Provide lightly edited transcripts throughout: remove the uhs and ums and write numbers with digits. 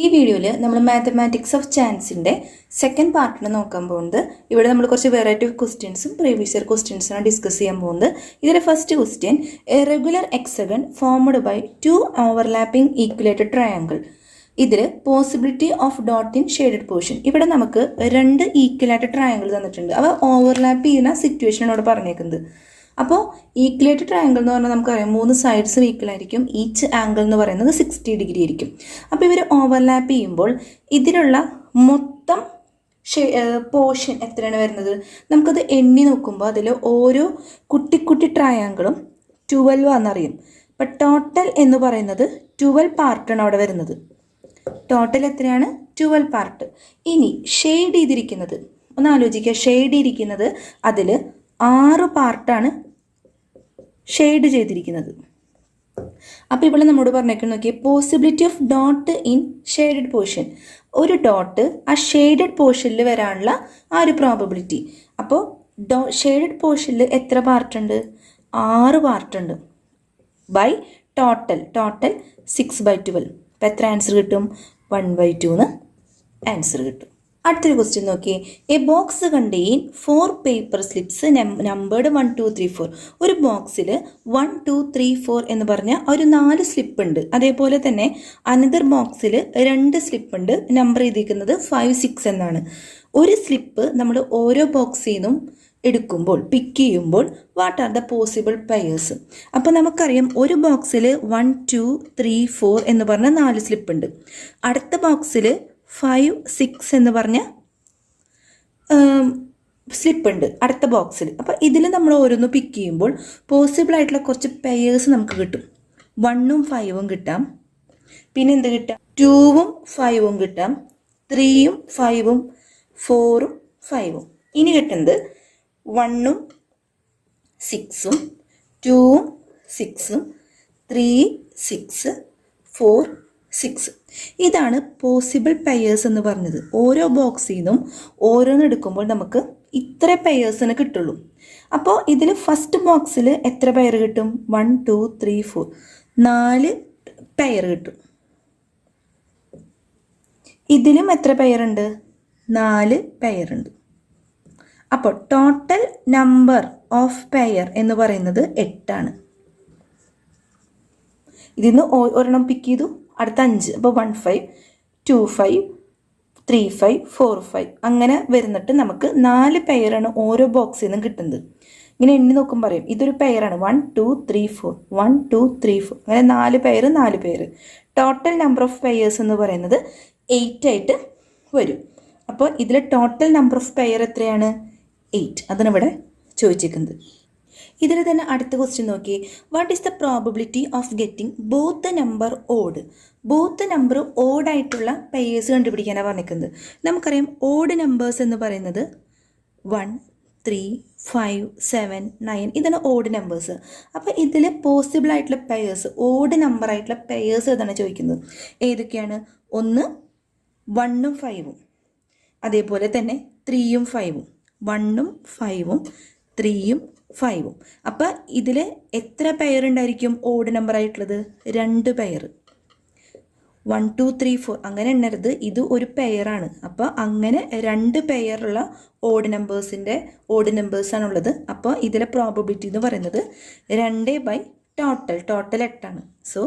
ഈ വീഡിയോയിൽ നമ്മൾ മാത്തമാറ്റിക്സ് ഓഫ് ചാൻസിൻ്റെ സെക്കൻഡ് പാർട്ടിന് നോക്കാൻ പോകുന്നത്. ഇവിടെ നമ്മൾ കുറച്ച് വെറൈറ്റി ഓഫ് ക്വസ്റ്റ്യൻസും പ്രീവിയസ് ഇയർ ക്വസ്റ്റ്യൻസാണ് ഡിസ്കസ് ചെയ്യാൻ പോകുന്നത്. ഇതിലെ first question, a regular hexagon formed by 2 overlapping equilateral triangle. ഇതിൽ possibility of dot in shaded portion. ഇവിടെ നമുക്ക് 2 ഈക്വലായിട്ട് ട്രയാങ്കിൾ തന്നിട്ടുണ്ട്. അവ ഓവർലാപ്പ് ചെയ്യുന്ന സിറ്റുവേഷനാണ് ഇവിടെ പറഞ്ഞേക്കുന്നത്. അപ്പോൾ ഈക്വലേറ്റഡ് ട്രയാങ്കിൾ എന്ന് പറഞ്ഞാൽ നമുക്കറിയാം 3 സൈഡ്സും ഈക്വൽ ആയിരിക്കും. ഈച്ച് ആംഗിൾ എന്ന് പറയുന്നത് 60 ഡിഗ്രി ആയിരിക്കും. അപ്പോൾ ഇവർ ഓവർലാപ്പ് ചെയ്യുമ്പോൾ ഇതിലുള്ള മൊത്തം പോർഷൻ എത്രയാണ് വരുന്നത്? നമുക്കത് എണ്ണി നോക്കുമ്പോൾ അതിൽ ഓരോ കുട്ടി കുട്ടി ട്രയാങ്കിളും 12 ആണെന്നറിയും. അപ്പം ടോട്ടൽ എന്ന് പറയുന്നത് 12 പാർട്ടാണ് അവിടെ വരുന്നത്. ടോട്ടൽ എത്രയാണ്? 12 പാർട്ട്. ഇനി ഷെയ്ഡ് ചെയ്തിരിക്കുന്നത് ഒന്ന് ആലോചിക്കുക. ഷെയ്ഡ് ചെയ്തിരിക്കുന്നത് അതിൽ 6 പാർട്ടാണ് ഷെയ്ഡ് ചെയ്തിരിക്കുന്നത്. അപ്പോൾ ഇവിടെ നമ്മോട് പറഞ്ഞേക്കുന്നത് നോക്കിയേ, possibility of dot in shaded portion. ഒരു ഡോട്ട് ആ ഷെയ്ഡഡ് പോർഷനിൽ വരാനുള്ള ആ ഒരു പ്രോബബിലിറ്റി. അപ്പോൾ ഷെയ്ഡഡ് പോർഷനിൽ എത്ര പാർട്ടുണ്ട്? 6 പാർട്ടുണ്ട്. By total 6/12. അപ്പോൾ എത്ര ആൻസർ കിട്ടും? 1/2 എന്ന് ആൻസർ കിട്ടും. അടുത്തൊരു ക്വസ്റ്റ്യൻ നോക്കിയേ, A box contain 4 paper slips numbered 1 2 3 4. ഒരു ബോക്സിൽ 1 2 3 4 എന്ന് പറഞ്ഞ ഒരു 4 സ്ലിപ്പ് ഉണ്ട്. അതേപോലെ തന്നെ അനദർ ബോക്സിൽ 2 സ്ലിപ്പ് ഉണ്ട്, നമ്പർ ചെയ്തിരിക്കുന്നത് 5 6 എന്നാണ്. ഒരു സ്ലിപ്പ് നമ്മൾ ഓരോ ബോക്സിൽ നിന്നും എടുക്കുമ്പോൾ പിക്ക് ചെയ്യുമ്പോൾ what are the possible pairs? അപ്പോൾ നമുക്കറിയാം ഒരു ബോക്സിൽ 1 2 3 4 എന്ന് പറഞ്ഞ 4 സ്ലിപ്പ് ഉണ്ട്. അടുത്ത ബോക്സിൽ 5 6 എന്ന് പറഞ്ഞ സ്ലിപ്പ് ഉണ്ട് അടുത്ത ബോക്സിൽ. അപ്പോൾ ഇതിൽ നമ്മൾ ഓരോന്ന് പിക്ക് ചെയ്യുമ്പോൾ പോസിബിൾ ആയിട്ടുള്ള കുറച്ച് പെയേഴ്സ് നമുക്ക് കിട്ടും. 1ഉം 5ഉം കിട്ടാം. പിന്നെ എന്ത് കിട്ടാം? 2ഉം 5ഉം കിട്ടാം. 3ഉം 5ഉം 4ഉം 5ഉം. ഇനി കിട്ടുന്നത് 1ഉം 6ഉം 2ഉം 6ഉം 3 6 4 6. ഇതാണ് പോസിബിൾ പെയേഴ്സ് എന്ന് പറഞ്ഞത്. ഓരോ ബോക്സിൽ നിന്നും ഓരോന്ന് എടുക്കുമ്പോൾ നമുക്ക് ഇത്ര പെയേഴ്സിന് കിട്ടുള്ളൂ. അപ്പോൾ ഇതിൽ ഫസ്റ്റ് ബോക്സിൽ എത്ര പെയർ കിട്ടും? 1 2 3 4 4 പെയർ കിട്ടും. ഇതിലും എത്ര പെയറുണ്ട്? 4 പെയറുണ്ട്. അപ്പോൾ ടോട്ടൽ നമ്പർ ഓഫ് പെയർ എന്ന് പറയുന്നത് 8 ആണ്. ഇതിൽ നിന്ന് ഒരെണ്ണം പിക്ക് ചെയ്തു, അടുത്ത 5. അപ്പോൾ 1 5 2 5 3 5 4 5 അങ്ങനെ വരുന്നിട്ട് നമുക്ക് 4 പെയറാണ് ഓരോ ബോക്സിൽ നിന്നും കിട്ടുന്നത്. ഇങ്ങനെ എണ്ണി നോക്കുമ്പോൾ പറയും ഇതൊരു പെയറാണ്. 1 2 3 4 1 2 3 4 അങ്ങനെ 4 pair. Total number of pairs എന്ന് പറയുന്നത് 8 ആയിട്ട് വരും. അപ്പോൾ ഇതിൽ ടോട്ടൽ നമ്പർ ഓഫ് പെയർ എത്രയാണ്? 8. അതാണ് ഇവിടെ ചോദിച്ചിരിക്കുന്നത്. ഇതിൽ തന്നെ അടുത്ത ക്വസ്റ്റ്യൻ നോക്കി, what is the probability of getting both the number odd? Both number odd ആയിട്ടുള്ള പെയേഴ്സ് കണ്ടുപിടിക്കാനാണ് പറഞ്ഞിരിക്കുന്നത്. നമുക്കറിയാം ഓഡ് നമ്പേഴ്സ് എന്ന് പറയുന്നത് 1 3 5 7 9 ഇതാണ് ഓഡ് നമ്പേഴ്സ്. അപ്പോൾ ഇതിൽ പോസിബിൾ ആയിട്ടുള്ള പെയേഴ്സ്, ഓഡ് നമ്പർ ആയിട്ടുള്ള പെയേഴ്സ് ഏതാണ് ചോദിക്കുന്നത്. ഏതൊക്കെയാണ്? ഒന്ന് 1ഉം 5ഉം, അതേപോലെ തന്നെ 3ഉം 5ഉം. 1ഉം 5ഉം 3ഉം 5ഉം. അപ്പോൾ ഇതിൽ എത്ര പെയർ ഉണ്ടായിരിക്കും ഓഡ് നമ്പർ ആയിട്ടുള്ളത്? 2 പെയർ. 1 2 3 4 അങ്ങനെ എണ്ണരുത്, ഇത് ഒരു പെയറാണ്. അപ്പോൾ അങ്ങനെ 2 പെയറുള്ള ഓഡ് നമ്പേഴ്സാണുള്ളത്. അപ്പോൾ ഇതിലെ പ്രോബബിലിറ്റി എന്ന് പറയുന്നത് 2 ടോട്ടൽ 8 ആണ്. So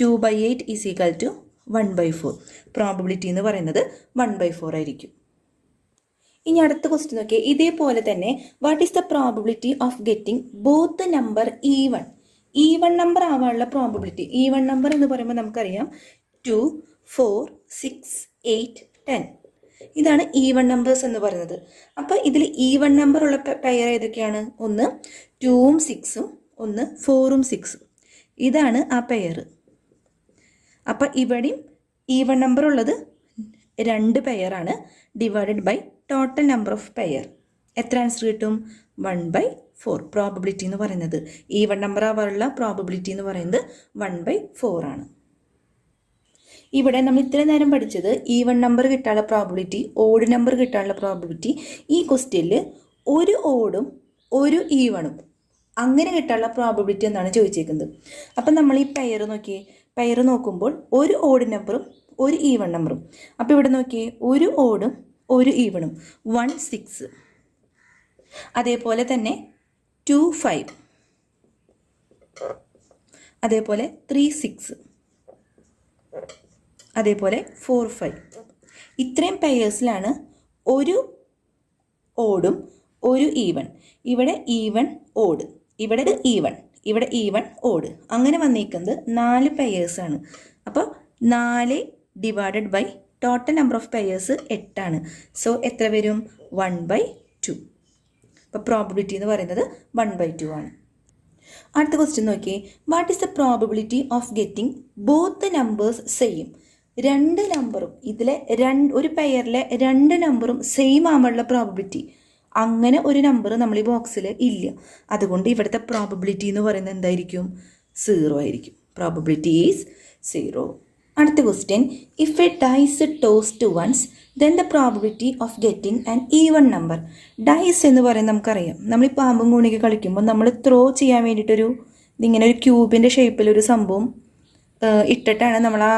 2/8 is equal to 1/4. Probability എന്ന് പറയുന്നത് 1/4 ആയിരിക്കും. ഇനി അടുത്ത ക്വസ്റ്റ്യൻ നോക്കിയാൽ ഇതേപോലെ തന്നെ, what is the probability of getting both number even number ആവാനുള്ള പ്രോബബിലിറ്റി. ഈവൺ നമ്പർ എന്ന് പറയുമ്പോൾ നമുക്കറിയാം 2 4 6 8 10 ഇതാണ് ഈവൺ നമ്പേഴ്സ് എന്ന് പറയുന്നത്. അപ്പോൾ ഇതിൽ ഈവൺ നമ്പർ ഉള്ള പെയർ ഏതൊക്കെയാണ്? ഒന്ന് 2ഉം 6ഉം, ഒന്ന് 4ഉം 6ഉം. ഇതാണ് ആ പെയർ. അപ്പോൾ ഇവിടെയും ഈവൺ നമ്പർ ഉള്ളത് 2 പെയറാണ്. Divided by total number of pair. എത്ര ആൻസർ കിട്ടും? 1/4. പ്രോബബിലിറ്റി എന്ന് പറയുന്നത്, ഈവൺ നമ്പർ ആവാനുള്ള പ്രോബബിലിറ്റി എന്ന് പറയുന്നത് 1/4 ആണ്. ഇവിടെ നമ്മൾ ഇത്രയും നേരം പഠിച്ചത് ഈവൺ നമ്പർ കിട്ടാനുള്ള പ്രോബബിലിറ്റി, ഓഡ് നമ്പർ കിട്ടാനുള്ള പ്രോബബിലിറ്റി. ഈ ക്വസ്റ്റ്യനിൽ ഒരു ഓടും ഒരു ഈവണും അങ്ങനെ കിട്ടാനുള്ള പ്രോബബിലിറ്റി എന്നാണ് ചോദിച്ചേക്കുന്നത്. അപ്പം നമ്മൾ ഈ പെയർ നോക്കുമ്പോൾ ഒരു ഓഡ് നമ്പറും ഒരു ഈവൺ നമ്പറും. അപ്പോൾ ഇവിടെ നോക്കിയേ, ഒരു ഓടും ഒരു ഈവണും 1 6. അതേപോലെ തന്നെ 2 5, അതേപോലെ 3 6, അതേപോലെ 4 5. ഇത്രയും പെയേഴ്സിലാണ് ഒരു ഓടും ഒരു ഈവൺ. ഇവിടെ ഈവൺ ഓട്, ഇവിടെ ഈവൺ, ഇവിടെ ഈവൺ ഓട്, അങ്ങനെ വന്നിരിക്കുന്നത് 4 പെയേഴ്സാണ്. അപ്പോൾ 4 divided by total number of pairs 8 ആണ്. സോ എത്ര വരും? 1/2. അപ്പോൾ പ്രോബബിലിറ്റി എന്ന് പറയുന്നത് 1/2 ആണ്. അടുത്ത ക്വസ്റ്റ്യൻ നോക്കിയേ, what is the probability of getting both numbers same? രണ്ട് നമ്പറും ഇതിലെ ഒരു പെയറിലെ 2 നമ്പറും സെയിം ആവാനുള്ള പ്രോബബിലിറ്റി. അങ്ങനെ ഒരു നമ്പർ നമ്മൾ ഈ ബോക്സിൽ ഇല്ല. അതുകൊണ്ട് ഇവിടുത്തെ പ്രോബബിലിറ്റി എന്ന് പറയുന്നത് എന്തായിരിക്കും? 0 ആയിരിക്കും. Probability is 0. അടുത്ത question, if a dice tossed once then the probability of getting an even number. Dice എന്ന് പറയുന്നത് നമുക്കറിയാം, നമ്മൾ ഈ പാമ്പും കൂണിക്ക് കളിക്കുമ്പോൾ നമ്മൾ ത്രോ ചെയ്യാൻ വേണ്ടിയിട്ടൊരു ഇങ്ങനെ ഒരു ക്യൂബിൻ്റെ ഷേപ്പിലൊരു സംഭവം ഇട്ടിട്ടാണ് നമ്മൾ ആ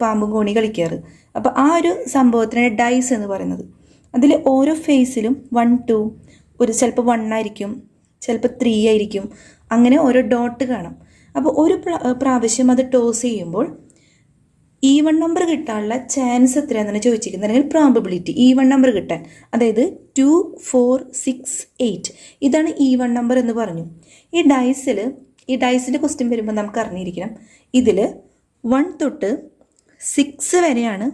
പാമ്പും കൂണി കളിക്കാറ്. അപ്പോൾ ആ ഒരു സംഭവത്തിനാണ് ഡൈസ് എന്ന് പറയുന്നത്. അതിൽ ഓരോ ഫേസിലും 1 2, ഒരു ചിലപ്പോൾ 1 ആയിരിക്കും, ചിലപ്പോൾ 3 ആയിരിക്കും, അങ്ങനെ ഓരോ ഡോട്ട് കാണാം. അപ്പോൾ ഒരു പ്രാവശ്യം അത് ടോസ് ചെയ്യുമ്പോൾ ഈവൺ നമ്പർ കിട്ടാനുള്ള ചാൻസ് എത്രയാണെന്നാണ് ചോദിച്ചിരിക്കുന്നത്, അല്ലെങ്കിൽ പ്രോബബിലിറ്റി ഈവൺ നമ്പർ കിട്ടാൻ. അതായത് 2 4 6 8 ഇതാണ് ഈവൺ നമ്പർ എന്ന് പറഞ്ഞു. ഈ ഡൈസിൻ്റെ ക്വസ്റ്റ്യൻ വരുമ്പോൾ നമുക്ക് അറിഞ്ഞിരിക്കണം, ഇതിൽ 1 തൊട്ട് 6 വരെയാണ്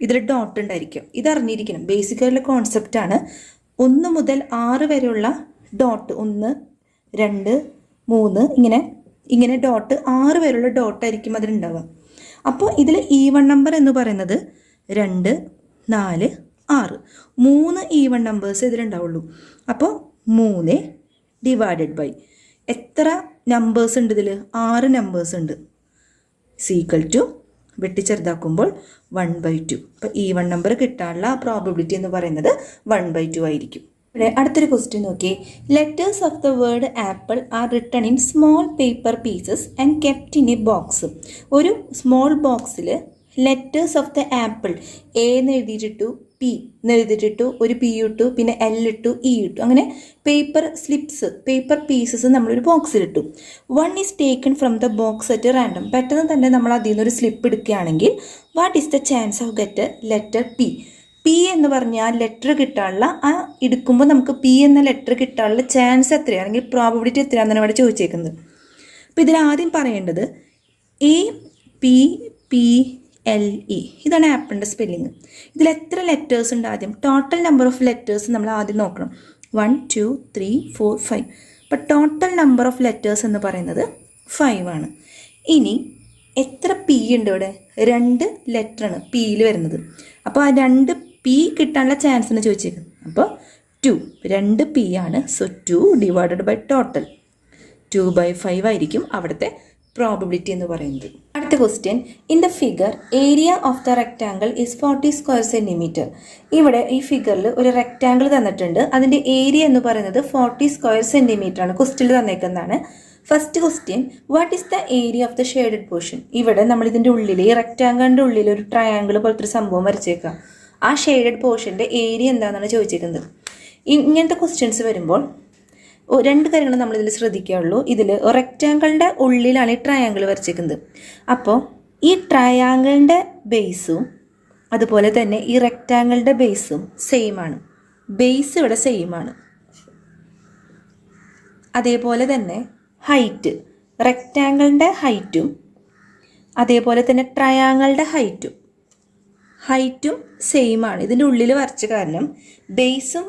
ഇതിൽ ഡോട്ട് ഉണ്ടായിരിക്കും. ഇതറിഞ്ഞിരിക്കണം, ബേസിക്കായിട്ടുള്ള കോൺസെപ്റ്റാണ്. 1 മുതൽ 6 വരെയുള്ള ഡോട്ട്, 1 2 3 ഇങ്ങനെ ഡോട്ട്, 6 വരെയുള്ള ഡോട്ടായിരിക്കും അതിലുണ്ടാവുക. അപ്പോൾ ഇതിൽ ഈവൺ നമ്പർ എന്ന് പറയുന്നത് 2 4 6, 3 ഈവൺ നമ്പേഴ്സ് ഇതിലുണ്ടാവുള്ളൂ. അപ്പോൾ 3 ഡിവൈഡഡ് ബൈ എത്ര നമ്പേഴ്സ് ഉണ്ട് ഇതിൽ? 6 നമ്പേഴ്സ് ഉണ്ട്. സീക്വൽ ടു വെട്ടി ചെറുതാക്കുമ്പോൾ 1/2. അപ്പോൾ ഈവൺ നമ്പർ കിട്ടാനുള്ള പ്രോബബിലിറ്റി എന്ന് പറയുന്നത് 1/2 ആയിരിക്കും. ഇവിടെ അടുത്തൊരു ക്വസ്റ്റ്യൻ നോക്കിയേ, letters of the word apple R written in small paper pieces and kept in A box. ഒരു സ്മോൾ ബോക്സിൽ letters of the apple A എന്ന് എഴുതിയിട്ടിട്ടു, പി എന്ന് എഴുതിയിട്ടിട്ടു, ഒരു പി ഇട്ടു, പിന്നെ എൽ ഇട്ടു, ഇ ഇട്ടു, അങ്ങനെ പേപ്പർ സ്ലിപ്സ്, പേപ്പർ പീസസ് നമ്മളൊരു ബോക്സിലിട്ടു. 1 is taken from the box at random. പെട്ടെന്ന് തന്നെ നമ്മൾ അതിൽ നിന്നൊരു സ്ലിപ്പ് എടുക്കുകയാണെങ്കിൽ what is the chance of get letter P? P എന്ന് പറഞ്ഞാൽ ലെറ്റർ കിട്ടാനുള്ള, ആ എടുക്കുമ്പോൾ നമുക്ക് പി എന്ന ലെറ്റർ കിട്ടാനുള്ള ചാൻസ് എത്രയാണ്, അല്ലെങ്കിൽ പ്രോബബിലിറ്റി എത്രയാണെന്നാണ് ഇവിടെ ചോദിച്ചേക്കുന്നത്. അപ്പോൾ ഇതിൽ ആദ്യം പറയേണ്ടത് APPLE, ഇതാണ് ആപ്പിളിൻ്റെ സ്പെല്ലിങ്. ഇതിൽ എത്ര ലെറ്റേഴ്സ് ഉണ്ട്? ആദ്യം ടോട്ടൽ നമ്പർ ഓഫ് ലെറ്റേഴ്സ് നമ്മൾ ആദ്യം നോക്കണം. 1 2 3 4 5. അപ്പോൾ ടോട്ടൽ നമ്പർ ഓഫ് ലെറ്റേഴ്സ് എന്ന് പറയുന്നത് 5 ആണ്. ഇനി എത്ര പി ഉണ്ട് ഇവിടെ? 2 ലെറ്ററാണ് പിയിൽ വരുന്നത്. അപ്പോൾ ആ 2 പി കിട്ടാനുള്ള ചാൻസ് എന്ന് ചോദിച്ചേക്കുന്നത്. അപ്പോൾ 2 പി ആണ്. സോ 2 ഡിവൈഡഡ് ബൈ ടോട്ടൽ 2/5 ആയിരിക്കും അവിടുത്തെ പ്രോബബിലിറ്റി എന്ന് പറയുന്നത്. അടുത്ത question, in the figure area of the rectangle is 40 square centimetre. ഇവിടെ ഈ ഫിഗറിൽ ഒരു റെക്റ്റാങ്കിൾ തന്നിട്ടുണ്ട്, അതിൻ്റെ ഏരിയ എന്ന് പറയുന്നത് 40 സ്ക്വയർ സെൻറ്റിമീറ്റർ ആണ്. ക്വസ്റ്റ്യനിൽ തന്നേക്കുന്നതാണ്. First question, what is the area of the shaded portion? ഇവിടെ നമ്മൾ ഇതിൻ്റെ ഉള്ളിൽ, ഈ റെക്റ്റാങ്കിളിൻ്റെ ഉള്ളിൽ ഒരു ട്രയാങ്കിൾ പോലത്തെ ഒരു സംഭവം വരച്ചേക്കാം. ആ ഷെയ്ഡഡ് പോർഷൻ്റെ ഏരിയ എന്താണെന്നാണ് ചോദിച്ചേക്കുന്നത്. ഇങ്ങനത്തെ ക്വസ്റ്റ്യൻസ് വരുമ്പോൾ 2 കാര്യങ്ങൾ നമ്മളിതിൽ ശ്രദ്ധിക്കാറുള്ളൂ. ഇതിൽ റെക്റ്റാങ്കിളിൻ്റെ ഉള്ളിലാണ് ഈ ട്രയാങ്കിൾ വരച്ചേക്കുന്നത്. അപ്പോൾ ഈ ട്രയാങ്കിളിൻ്റെ ബേസും അതുപോലെ തന്നെ ഈ റെക്റ്റാങ്കിളിൻ്റെ ബേസും സെയിം ആണ്. ബേസ് ഇവിടെ സെയിം ആണ്. അതേപോലെ തന്നെ ഹൈറ്റ്, റെക്റ്റാങ്കിളിൻ്റെ ഹൈറ്റും അതേപോലെ തന്നെ ട്രയാങ്കിളുടെ ഹൈറ്റും സെയിം ആണ്. ഇതിൻ്റെ ഉള്ളിൽ വരച്ച കാരണം ബേസും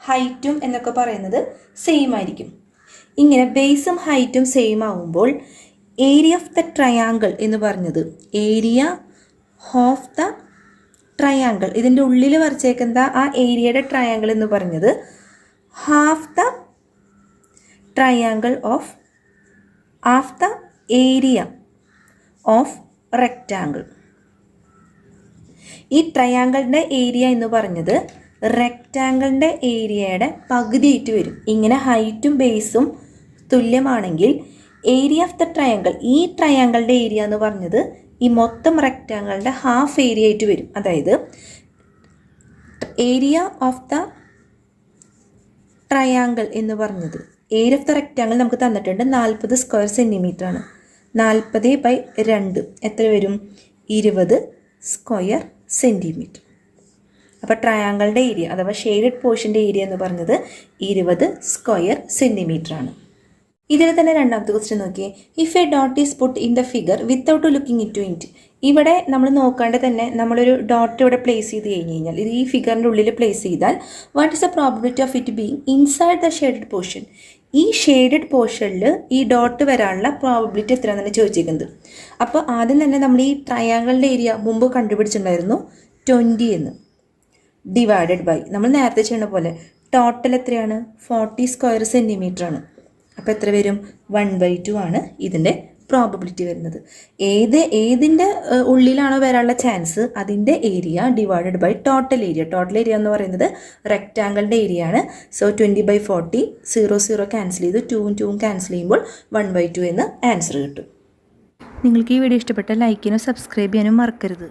ഹൈറ്റും എന്നൊക്കെ പറയുന്നത് സെയിം ആയിരിക്കും. ഇങ്ങനെ ബേസും ഹൈറ്റും സെയിം ആവുമ്പോൾ ഏരിയ ഓഫ് ദ ട്രയാങ്കിൾ എന്ന് പറഞ്ഞത്, ഏരിയ ഓഫ് ദ ട്രയാങ്കിൾ, ഇതിൻ്റെ ഉള്ളിൽ വരച്ചേക്കുന്ന ആ ഏരിയയുടെ ട്രയാങ്കിൾ എന്ന് പറഞ്ഞത് half the triangle of the area of rectangle. ഈ ട്രയാങ്കിളിൻ്റെ ഏരിയ എന്ന് പറഞ്ഞത് റെക്റ്റാങ്കിളിൻ്റെ ഏരിയയുടെ പകുതിയായിട്ട് വരും. ഇങ്ങനെ ഹൈറ്റും ബേസും തുല്യമാണെങ്കിൽ ഏരിയ ഓഫ് ദ ട്രയാങ്കിൾ, ഈ ട്രയാങ്കിളിൻ്റെ ഏരിയ എന്ന് പറഞ്ഞത് ഈ മൊത്തം റെക്റ്റാങ്കിളിൻ്റെ ഹാഫ് ഏരിയ ആയിട്ട് വരും. അതായത് ഏരിയ ഓഫ് ദ ട്രയാങ്കിൾ എന്ന് പറഞ്ഞത്, ഏരിയ ഓഫ് ദ റെക്റ്റാങ്കിൾ നമുക്ക് തന്നിട്ടുണ്ട് 40 സ്ക്വയർ സെൻറ്റിമീറ്റർ ആണ്. 40/2 എത്ര വരും? 20 സ്ക്വയർ സെൻറ്റിമീറ്റർ. അപ്പോൾ ട്രയാങ്കിളുടെ ഏരിയ അഥവാ ഷെയ്ഡഡ് പോർഷൻ്റെ ഏരിയ എന്ന് പറഞ്ഞത് 20 സ്ക്വയർ സെൻറ്റിമീറ്റർ ആണ്. ഇതിൽ തന്നെ രണ്ടാമത്തെ ക്വസ്റ്റ്യൻ നോക്കിയേ. If a dot is put in the figure without looking into it. ഇവിടെ നമ്മൾ നോക്കാണ്ട് തന്നെ നമ്മളൊരു ഡോട്ട് ഇവിടെ പ്ലേസ് ചെയ്ത് കഴിഞ്ഞ് കഴിഞ്ഞാൽ, ഇത് ഈ ഫിഗറിൻ്റെ ഉള്ളിൽ പ്ലേസ് ചെയ്താൽ what is the probability of it being inside the shaded portion? ഈ ഷെയ്ഡഡ് പോർഷനിൽ ഈ ഡോട്ട് വരാനുള്ള പ്രോബിലിറ്റി എത്രയാണെന്നാണ് ചോദിച്ചിരിക്കുന്നത്. അപ്പോൾ ആദ്യം തന്നെ നമ്മൾ ഈ ട്രയാങ്കിളിൻ്റെ ഏരിയ മുമ്പ് കണ്ടുപിടിച്ചിട്ടുണ്ടായിരുന്നു 20 എന്ന്. ഡിവൈഡഡ് ബൈ നമ്മൾ നേരത്തെ ചെയ്യുന്ന പോലെ ടോട്ടൽ എത്രയാണ്? 40 സ്ക്വയർ സെൻറ്റിമീറ്റർ ആണ്. അപ്പോൾ എത്ര വരും? 1/2 ആണ് ഇതിൻ്റെ പ്രോബബിലിറ്റി വരുന്നത്. ഏതിൻ്റെ ഉള്ളിലാണോ വരാനുള്ള ചാൻസ് അതിൻ്റെ area divided by total area. Total area എന്ന് പറയുന്നത് റെക്റ്റാങ്കിളിൻ്റെ ഏരിയ ആണ്. സോ 20/40 0 ക്യാൻസൽ ചെയ്ത് 2 ക്യാൻസൽ ചെയ്യുമ്പോൾ 1/2 എന്ന് ആൻസർ കിട്ടും. നിങ്ങൾക്ക് ഈ വീഡിയോ ഇഷ്ടപ്പെട്ടാൽ ലൈക്ക് ചെയ്യാനും സബ്സ്ക്രൈബ് ചെയ്യാനും മറക്കരുത്.